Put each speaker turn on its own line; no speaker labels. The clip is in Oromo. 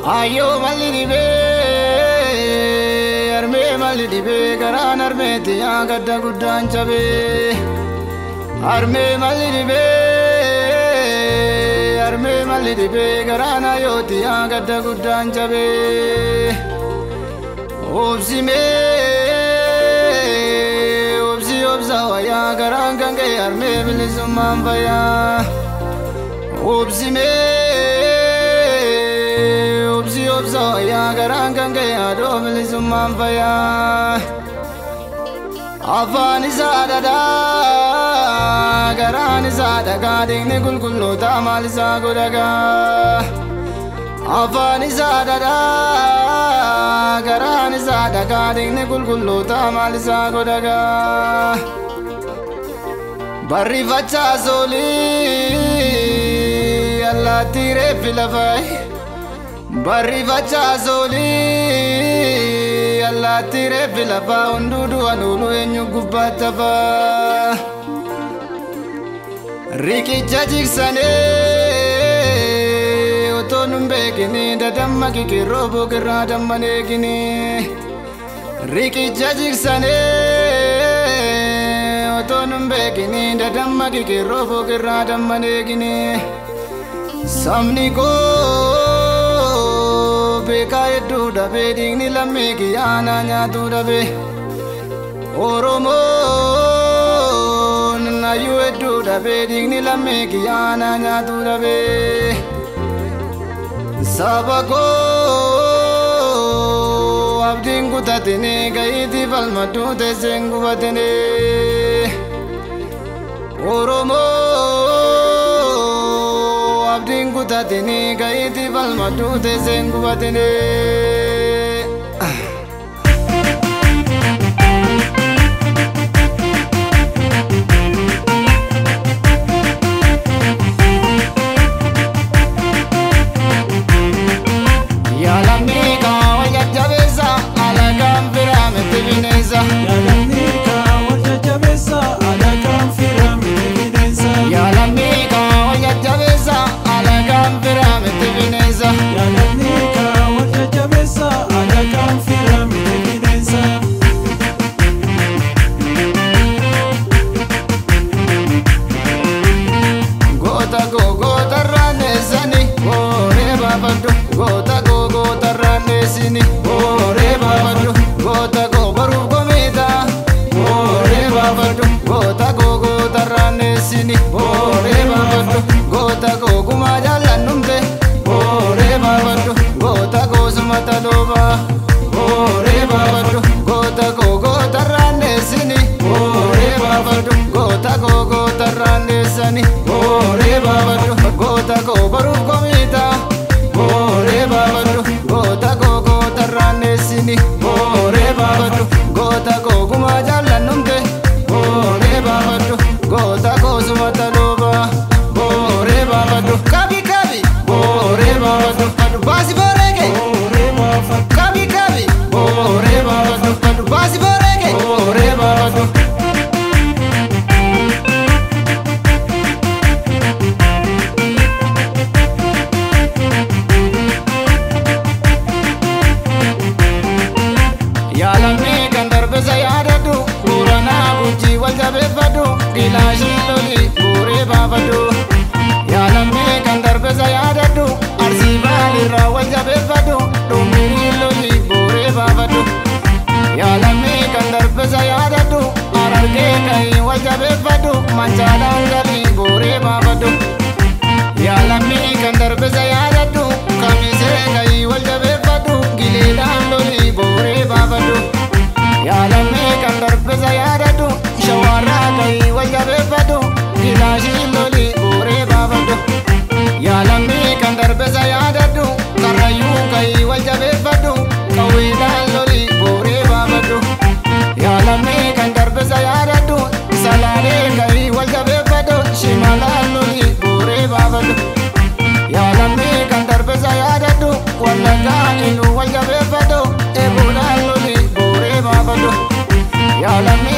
Ayo maliribe, arme maliribe, garan arme tiya gadda guddan chabe. Arme maliribe, garan ayo tiya gadda guddan chabe. Obsime, obsa waya garan gange arme bilisumman vaya. Obsime. Obsa ya garan gange ado bilisumman vaya. Afaan isaa dhadhaa garaan isaa dhagaa deegni qulqulloota maal isaa godhagaa. Afaan isaa dhadhaa garaan isaa dhagaa deegni qulqulloota maal isaa godhagaa. Barri facaas olii allaattii reeffi lafaayi. Barri facaas olii allaattii reeffi lafaa hunduudu anuunu eenyu gubbaatti hafaa. Riqicha jiksanii otoo nun beekini dadamma kikirroo boqirraa damman eegini. Riqicha jiksanii otoo nun beekini dadamma kikirroo boqirraa damman eegini. Sabni koo beekaa hedduu dhabee dhiigni lammii kiyyaana nyaatu dhabee. Oromoon nayyuu hedduu dhabee dhiigni lammii kiyyaana nyaatu dhabee. Saba koo abdiin kutatini gayiitii falmaduu teesseen gubatini. Oromoo abdiin kutatini gayiitii falmaduu teesseen gubatini. Gota rannesini ore babadu gota go baru gomita ore babadu gota rannesini ore babadu gota go kuma jalannumte ore babadu gota go sumata loba ore babadu gota rannesini ore babadu gota rannesani ore babadu gota go baru gomita ore babadu gota rannesini ore babadu gota kuma jalannumte ore babadu gota sumata loba ore babadu kabi ore babadu basi borege ore babadu kabi ore babadu basi borege ore babadu. Gilashi loli bore babadu yaalame kan darbesa yaadadu arsii baalirra wal jabeeffadu dhumbiri loli bore babadu yaalame kan darbesa yaadadu arargee kai wal jabeeffadu manchaadhaan galii bore babadu yaalame kan darbesa yaadadu kamisee kai wal jabeeffadu gileedhaan loli bore babadu yaalame kan darbesa yaadadu shawarraa kai wal jabeeffadu gilashi loli bore babadu yaalame kan darbesa yaadadu karrayyuu kai wal jabeeffadu qawweedhaan loli bore babadu yaalame kan darbesa yaadadu salaalee kai wal jabeeffadu shimalaan loli bore babadu yaalame kan darbesa yaadadu wallaggaan iluu wal jabeeffadu eeboodhaan loli bore babadu yaalame